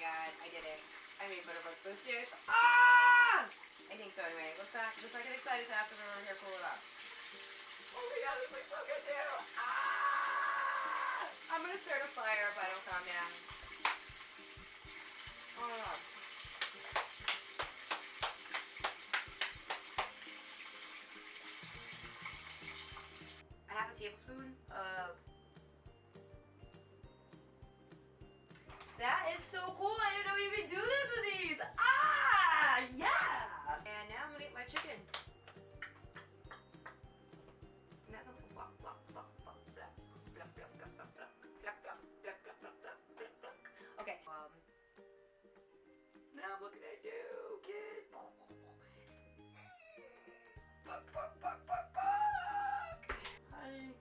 god, I did it. I made buttermilk biscuits. Ah! I think so anyway. Let's not get excited to have to run here, cool it off. Oh my god, this looks so good too. Ah! I'm gonna start a fire if I don't calm down. Oh my god. I have a tablespoon of... That is so cool! I didn't know you could do this with these! Ah! Yeah! And now I'm gonna get my chicken. And that sounds like blah, blah, blah, blah, blah, blah, blah, blah, blah, blah, blah, blah, blah, blah, blah, blah. Okay. Now I'm looking at you, kid. Buck, buck, buck, buck, buck! Hi.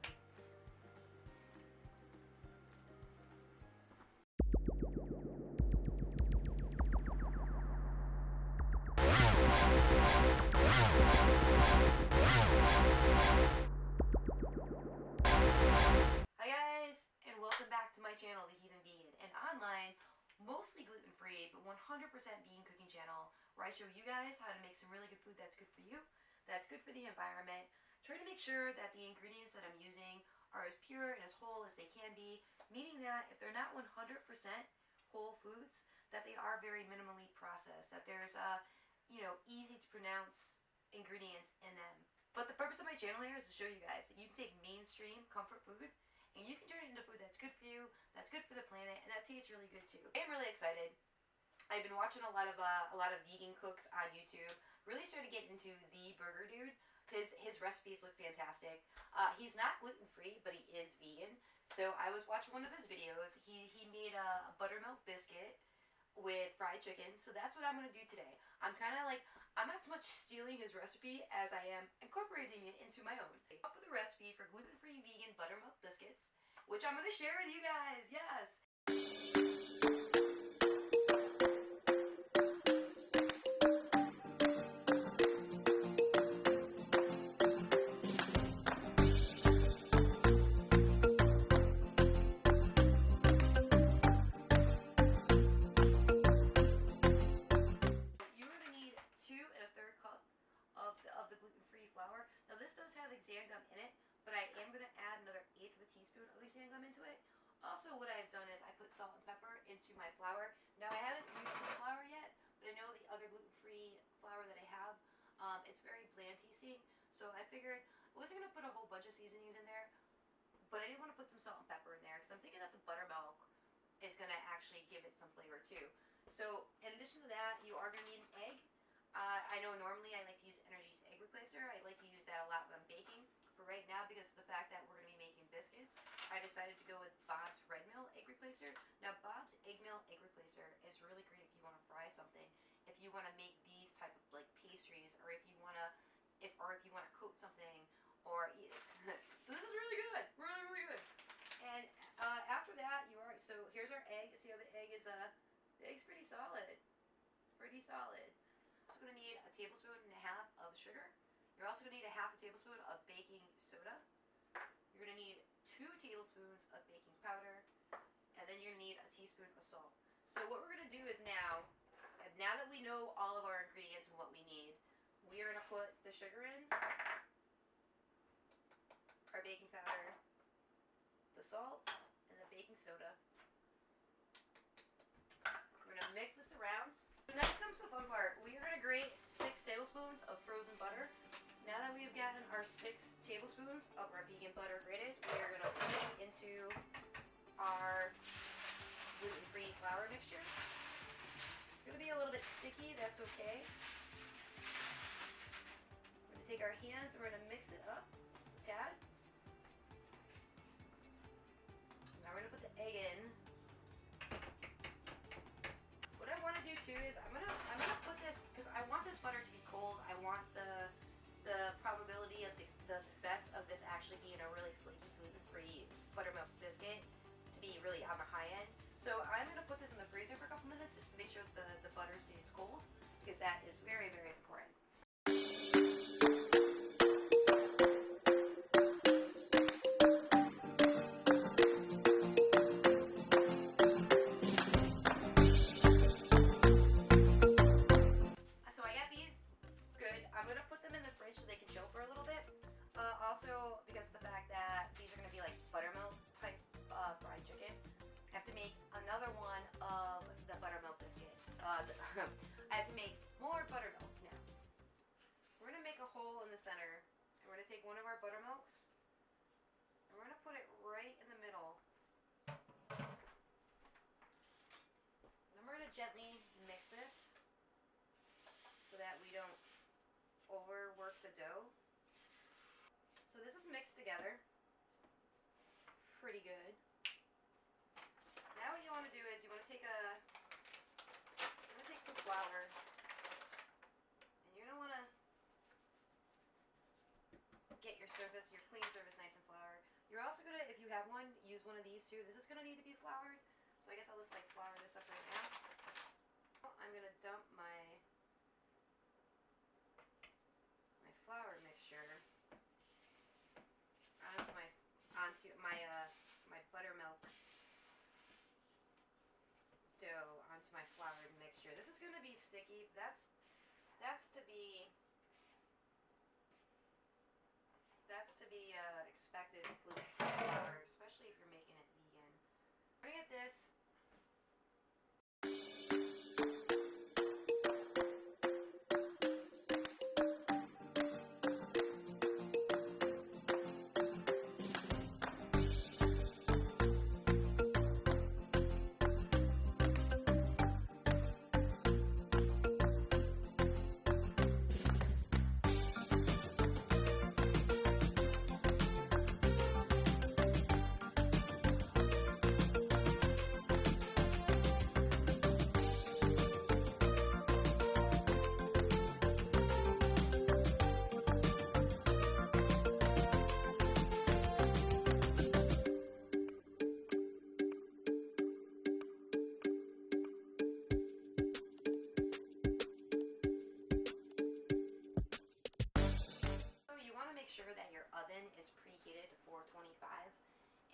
Hi guys, and welcome back to my channel, The Heathen Vegan, an online, mostly gluten-free, but 100% vegan cooking channel where I show you guys how to make some really good food that's good for you, that's good for the environment, try to make sure that the ingredients that I'm using are as pure and as whole as they can be, meaning that if they're not 100% whole foods, that they are very minimally processed, that there's easy to pronounce ingredients in them. But the purpose of my channel here is to show you guys that you can take mainstream comfort food and you can turn it into food that's good for you, that's good for the planet, and that tastes really good too. I'm really excited. I've been watching a lot of vegan cooks on YouTube. Really started to get into the burger dude. His recipes look fantastic. He's not gluten-free, but he is vegan. So I was watching one of his videos. He made a buttermilk biscuit with fried chicken, so that's what I'm going to do today. I'm not so much stealing his recipe as I am incorporating it into my own. I up with a recipe for gluten-free vegan buttermilk biscuits, which I'm going to share with you guys, yes! Of the gluten-free flour. Now this does have xanthan in it, but I am going to add another 1/8 of a teaspoon of xanthan into it. Also what I've done is I put salt and pepper into my flour. Now I haven't used this flour yet, but I know the other gluten-free flour that I have, it's very bland tasting, so I figured I wasn't going to put a whole bunch of seasonings in there, but I did want to put some salt and pepper in there because I'm thinking that the buttermilk is going to actually give it some flavor too. So in addition to that, you are going to need an egg. I know normally I like to use Energy's egg replacer. I like to use that a lot when I'm baking. But right now, because of the fact that we're going to be making biscuits, I decided to go with Bob's Red Mill egg replacer. Now, Bob's Egg Mill egg replacer is really great if you want to fry something, if you want to make these type of like pastries, or if you want to, if you want to coat something, or so this is really good, really really good. And after that, so here's our egg. See how the egg is the egg's pretty solid, pretty solid. You're also going to need a 1.5 tablespoons of sugar. You're also going to need a 1/2 tablespoon of baking soda. You're going to need 2 tablespoons of baking powder, and then you're going to need a teaspoon of salt. So what we're going to do is now that we know all of our ingredients and what we need, we are going to put the sugar in, our baking powder, the salt, and the baking soda. We're going to mix this around. Next comes the fun part. We are going to grate 6 tablespoons of frozen butter. Now that we've gotten our 6 tablespoons of our vegan butter grated, we are going to put it into our gluten-free flour mixture. It's going to be a little bit sticky, that's okay. We're going to take our hands and we're going to mix it up just a tad. Now we're going to put the egg in. What I want to do too is I'm gonna put this, because I want this butter to be cold. I want the probability of the success of this actually being a really flaky gluten-free buttermilk biscuit to be really on the high end. So I'm gonna put this in the freezer for a couple minutes just to make sure that the butter stays cold, because that is very very important. I have to make more buttermilk now. We're going to make a hole in the center. And we're going to take one of our buttermilks. And we're going to put it right in the middle. And we're going to gently mix this so that we don't overwork the dough. So this is mixed together pretty good. Now what you want to do is you want to take some flour, and you're going to want to get your surface, your clean surface nice and floured. You're also going to, if you have one, use one of these too. This is going to need to be floured, so I guess I'll just like flour this up right now. I'm going to dump my flour mixture onto my buttermilk dough onto my floured mixture. This is going to be sticky. That's to be expected with gluten-free flour, especially if you're making it vegan. We're going to get this. Make sure that your oven is preheated to 425,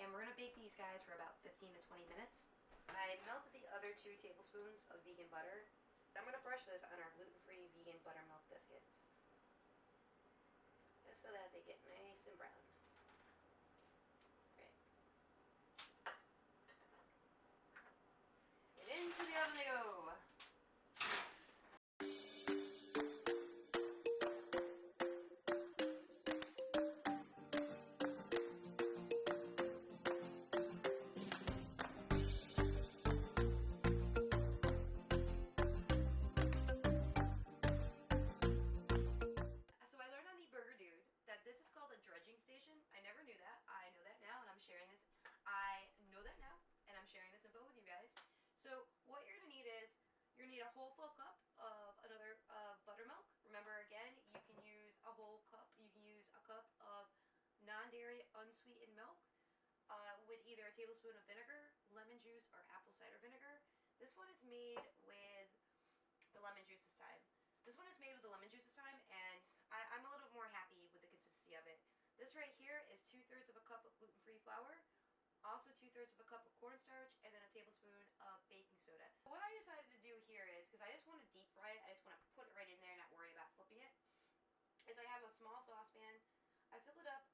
and we're going to bake these guys for about 15 to 20 minutes. I melted the other 2 tablespoons of vegan butter. I'm going to brush this on our gluten-free vegan buttermilk biscuits, just so that they get nice and brown. Right. And into the oven they go. This is called a dredging station. I never knew that. I know that now, and I'm sharing this. I know that now, and I'm sharing this info with you guys. So what you're going to need is, you're going to need a whole full cup of another buttermilk. Remember, again, you can use a whole cup. You can use a cup of non-dairy unsweetened milk with either a tablespoon of vinegar, lemon juice, or apple cider vinegar. This one is made with the lemon juice this time. This one is made with the lemon juice this time, and I'm a little more happy with the consistency of it. This right here is 2/3 of a cup of gluten-free flour, also 2/3 of a cup of cornstarch, and then a tablespoon of baking soda. What I decided to do here is, because I just want to deep fry it, I just want to put it right in there and not worry about flipping it, is I have a small saucepan. I fill it up